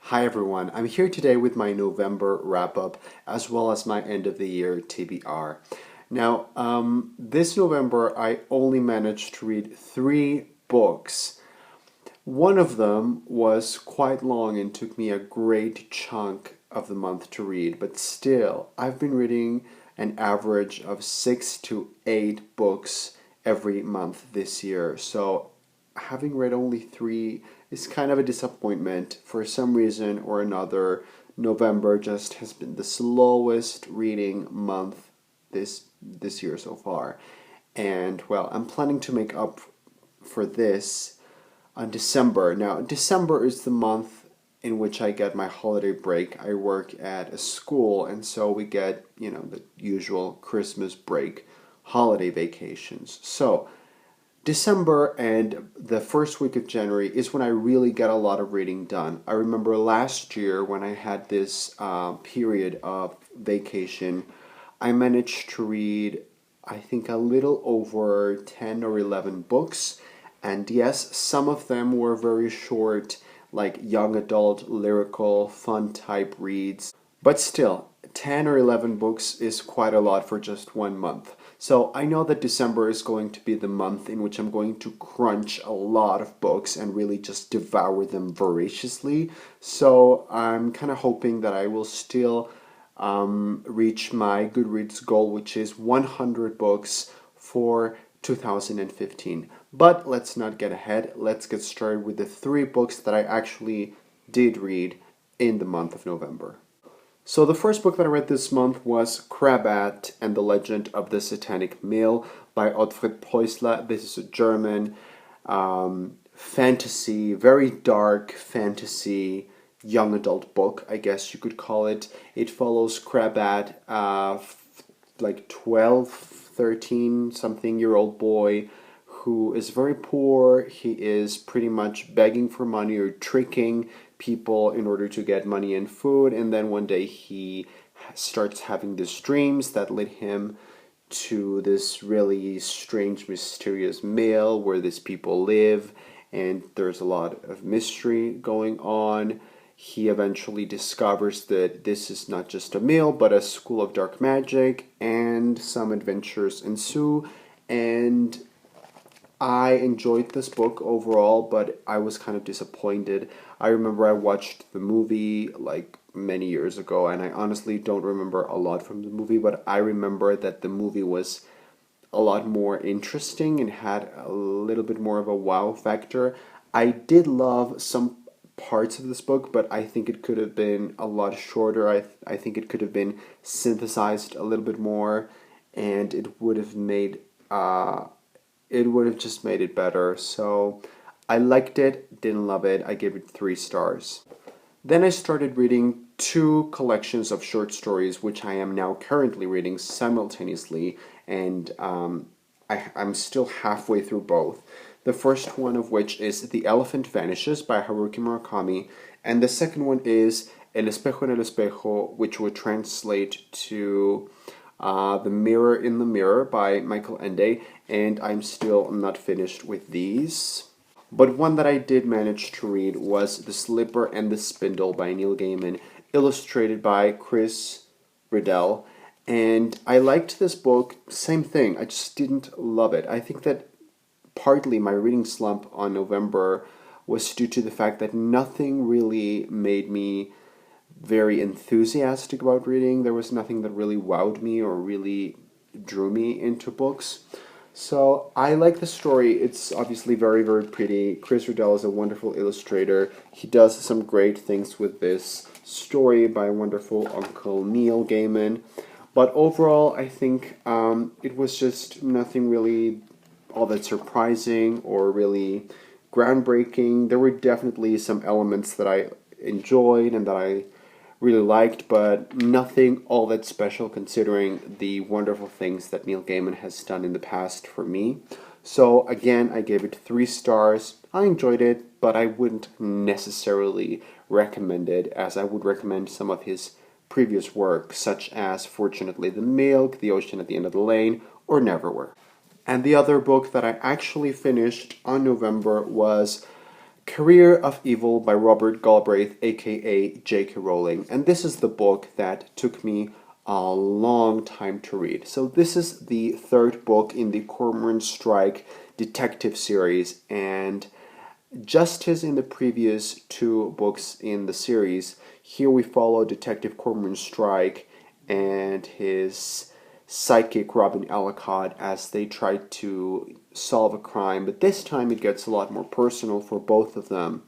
Hi everyone, I'm here today with my November wrap-up as well as my end of the year TBR. Now, this November I only managed to read 3 books. One of them was quite long and took me a great chunk of the month to read, but still, I've been reading an average of 6 to 8 books every month this year. So having read only 3 is kind of a disappointment. For some reason or another, November just has been the slowest reading month this year so far. And well, I'm planning to make up for this on December. Now, December is the month in which I get my holiday break. I work at a school, and so we get, the usual Christmas break, holiday vacations. So, December and the first week of January is when I really get a lot of reading done. I remember last year when I had this period of vacation, I managed to read, I think, a little over 10 or 11 books. And yes, some of them were very short, like young adult, lyrical, fun type reads. But still, 10 or 11 books is quite a lot for just one month. So I know that December is going to be the month in which I'm going to crunch a lot of books and really just devour them voraciously. So I'm kind of hoping that I will still reach my Goodreads goal, which is 100 books for 2015. But let's not get ahead. Let's get started with the 3 books that I actually did read in the month of November. So the first book that I read this month was Crabat and the Legend of the Satanic Meal by Ottfried Preußler. This is a German fantasy, very dark fantasy, young adult book, I guess you could call it. It follows Crabat, like 12, 13 something year old boy who is very poor. He is pretty much begging for money or tricking people in order to get money and food, and then one day he starts having these dreams that lead him to this really strange, mysterious mill where these people live, and there's a lot of mystery going on. He eventually discovers that this is not just a mill, but a school of dark magic, and some adventures ensue, and I enjoyed this book overall, but I was kind of disappointed. I remember I watched the movie like many years ago, and I honestly don't remember a lot from the movie, but I remember that the movie was a lot more interesting and had a little bit more of a wow factor. I did love some parts of this book, but I think it could have been a lot shorter. I think it could have been synthesized a little bit more, and it would have just made it better. So I liked it, didn't love it. I gave it 3 stars. Then I started reading 2 collections of short stories, which I am now currently reading simultaneously, and I'm still halfway through both. The first one of which is The Elephant Vanishes by Haruki Murakami, and the second one is El Espejo en el Espejo, which would translate to The Mirror in the Mirror by Michael Ende, and I'm still not finished with these. But one that I did manage to read was The Slipper and the Spindle by Neil Gaiman, illustrated by Chris Riddell. And I liked this book, same thing, I just didn't love it. I think that partly my reading slump on November was due to the fact that nothing really made me very enthusiastic about reading. There was nothing that really wowed me or really drew me into books. So I like the story. It's obviously very, very pretty. Chris Riddell is a wonderful illustrator. He does some great things with this story by wonderful Uncle Neil Gaiman. But overall, I think it was just nothing really all that surprising or really groundbreaking. There were definitely some elements that I enjoyed and that I really liked, but nothing all that special considering the wonderful things that Neil Gaiman has done in the past for me. So again, I gave it 3 stars. I enjoyed it, but I wouldn't necessarily recommend it as I would recommend some of his previous work, such as Fortunately the Milk, The Ocean at the End of the Lane, or Neverwhere. And the other book that I actually finished on November was Career of Evil by Robert Galbraith, aka J.K. Rowling. And this is the book that took me a long time to read. So this is the third book in the Cormoran Strike detective series, and just as in the previous two books in the series, here we follow Detective Cormoran Strike and his psychic Robin Ellicott as they try to solve a crime, but this time it gets a lot more personal for both of them.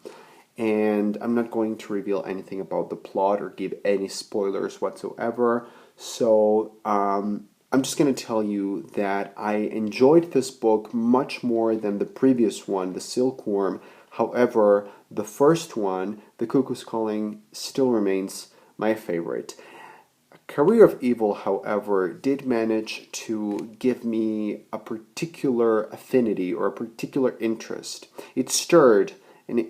And I'm not going to reveal anything about the plot or give any spoilers whatsoever. So I'm just going to tell you that I enjoyed this book much more than the previous one, The Silkworm. However, the first one, The Cuckoo's Calling, still remains my favorite. Career of Evil, however, did manage to give me a particular affinity or a particular interest. It stirred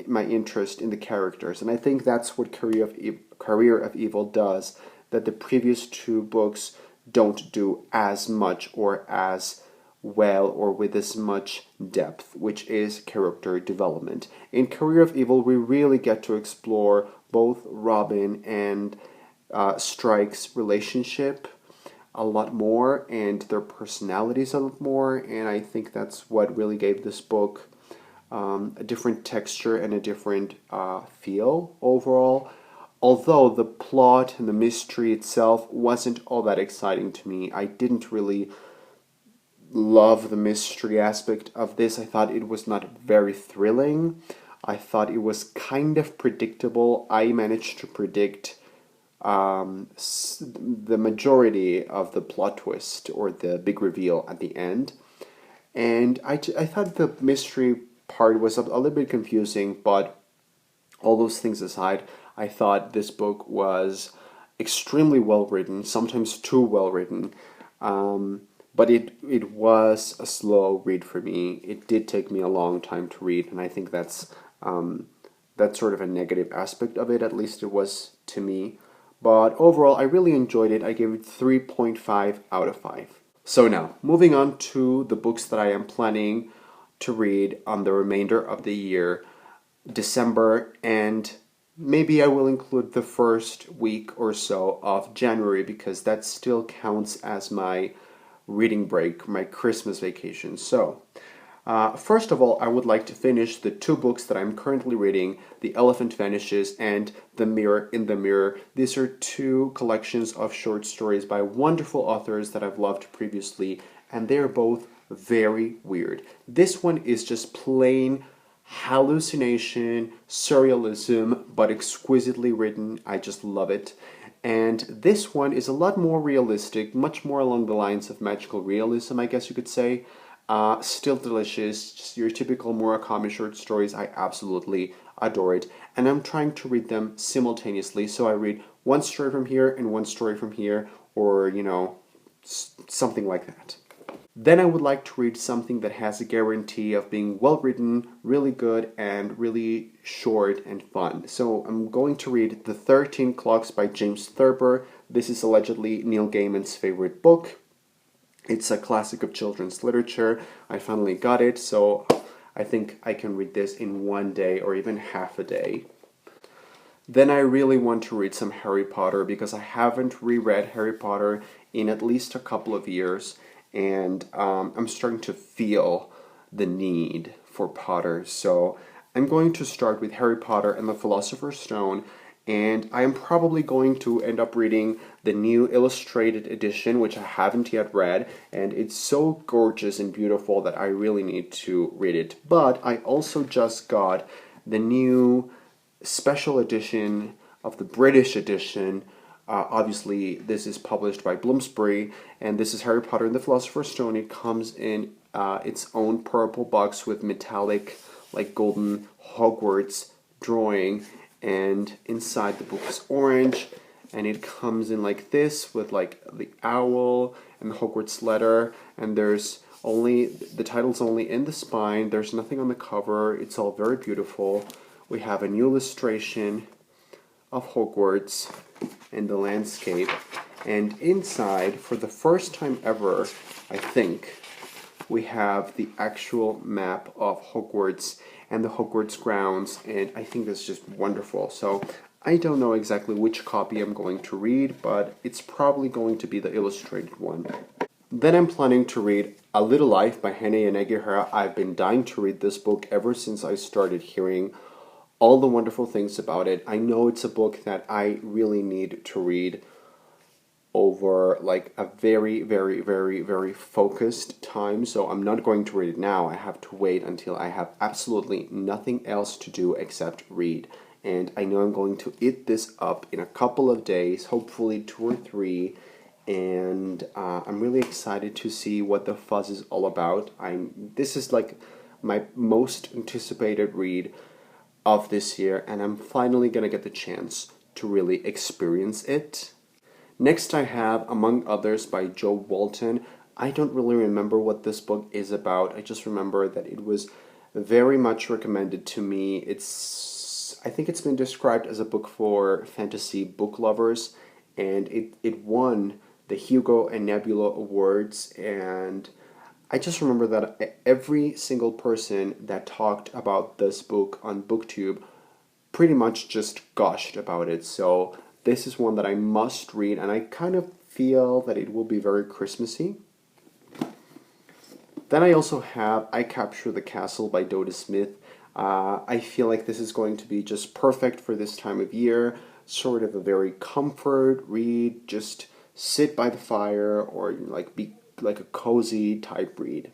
my interest in the characters, and I think that's what Career of Evil does, that the previous two books don't do as much or as well or with as much depth, which is character development. In Career of Evil, we really get to explore both Robin and Strike's relationship a lot more and their personalities a lot more, and I think that's what really gave this book a different texture and a different feel overall. Although the plot and the mystery itself wasn't all that exciting to me, I didn't really love the mystery aspect of this. I thought it was not very thrilling. I thought it was kind of predictable. I managed to predict the majority of the plot twist or the big reveal at the end. And I thought the mystery part was a little bit confusing, but all those things aside, I thought this book was extremely well written, sometimes too well written. But it was a slow read for me. It did take me a long time to read, and I think that's sort of a negative aspect of it, at least it was to me. But overall, I really enjoyed it. I gave it 3.5 out of 5. So now, moving on to the books that I am planning to read on the remainder of the year, December, and maybe I will include the first week or so of January, because that still counts as my reading break, my Christmas vacation. So, first of all, I would like to finish the two books that I'm currently reading, The Elephant Vanishes and The Mirror in the Mirror. These are two collections of short stories by wonderful authors that I've loved previously, and they're both very weird. This one is just plain hallucination, surrealism, but exquisitely written. I just love it. And this one is a lot more realistic, much more along the lines of magical realism, I guess you could say. Still delicious, just your typical Murakami short stories. I absolutely adore it. And I'm trying to read them simultaneously, so I read one story from here and one story from here, or, you know, something like that. Then I would like to read something that has a guarantee of being well written, really good, and really short and fun. So I'm going to read The 13 Clocks by James Thurber. This is allegedly Neil Gaiman's favorite book. It's a classic of children's literature. I finally got it, so I think I can read this in one day or even half a day. Then I really want to read some Harry Potter, because I haven't reread Harry Potter in at least a couple of years, and I'm starting to feel the need for Potter. So I'm going to start with Harry Potter and the Philosopher's Stone, and I am probably going to end up reading the new illustrated edition, which I haven't yet read, and it's so gorgeous and beautiful that I really need to read it. But I also just got the new special edition of the British edition. Obviously, this is published by Bloomsbury, and this is Harry Potter and the Philosopher's Stone. It comes in its own purple box with metallic, like golden Hogwarts drawing, and inside the book is orange, and it comes in like this with like the owl and the Hogwarts letter, and there's only, the title's only in the spine, there's nothing on the cover, it's all very beautiful. We have a new illustration of Hogwarts and the landscape, and inside, for the first time ever, I think, we have the actual map of Hogwarts and the Hogwarts grounds, and I think that's just wonderful. So I don't know exactly which copy I'm going to read, but it's probably going to be the illustrated one. Then I'm planning to read A Little Life by Hannah Yanagihara. I've been dying to read this book ever since I started hearing all the wonderful things about it. I know it's a book that I really need to read over like a very, very, very, very focused time. So I'm not going to read it now. I have to wait until I have absolutely nothing else to do except read. And I know I'm going to eat this up in a couple of days, hopefully 2 or 3. And I'm really excited to see what the fuzz is all about. This is like my most anticipated read of this year, and I'm finally gonna get the chance to really experience it. Next I have Among Others by Joe Walton. I don't really remember what this book is about. I just remember that it was very much recommended to me. I think it's been described as a book for fantasy book lovers, and it won the Hugo and Nebula Awards, and I just remember that every single person that talked about this book on BookTube pretty much just gushed about it. So this is one that I must read, and I kind of feel that it will be very Christmassy. Then I also have I Capture the Castle by Doda Smith. I feel like this is going to be just perfect for this time of year, sort of a very comfort read, just sit by the fire or like be like a cozy type read.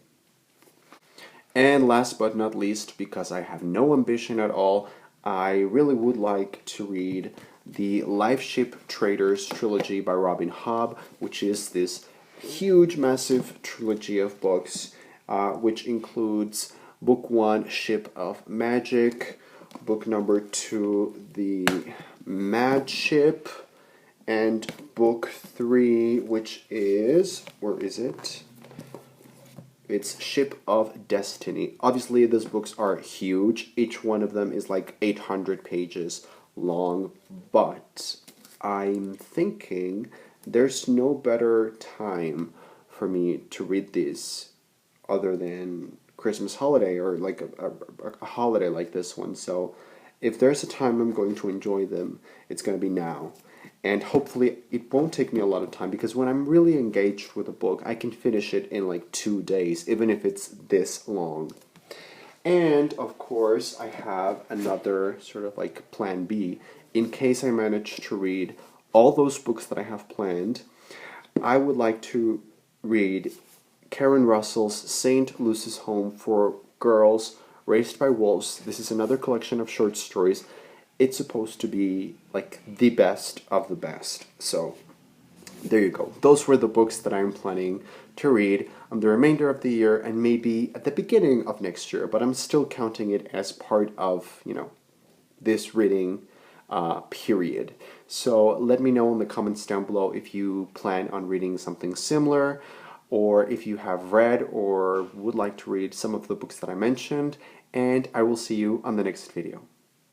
And last but not least, because I have no ambition at all, I really would like to read the Life Ship Traders trilogy by Robin Hobb, which is this huge, massive trilogy of books, which includes book 1, Ship of Magic, book number 2, The Mad Ship, and book 3, which is, where is it? It's Ship of Destiny. Obviously, these books are huge. Each one of them is like 800 pages long, but I'm thinking there's no better time for me to read these other than Christmas holiday or like a holiday like this one. So if there's a time I'm going to enjoy them, it's going to be now. And hopefully it won't take me a lot of time, because when I'm really engaged with a book, I can finish it in like 2 days, even if it's this long. And of course, I have another sort of like plan B. In case I manage to read all those books that I have planned, I would like to read Karen Russell's St. Lucy's Home for Girls Raised by Wolves. This is another collection of short stories. It's supposed to be like the best of the best. So there you go. Those were the books that I'm planning to read on the remainder of the year and maybe at the beginning of next year, but I'm still counting it as part of, this reading period. So let me know in the comments down below if you plan on reading something similar, or if you have read or would like to read some of the books that I mentioned, and I will see you on the next video.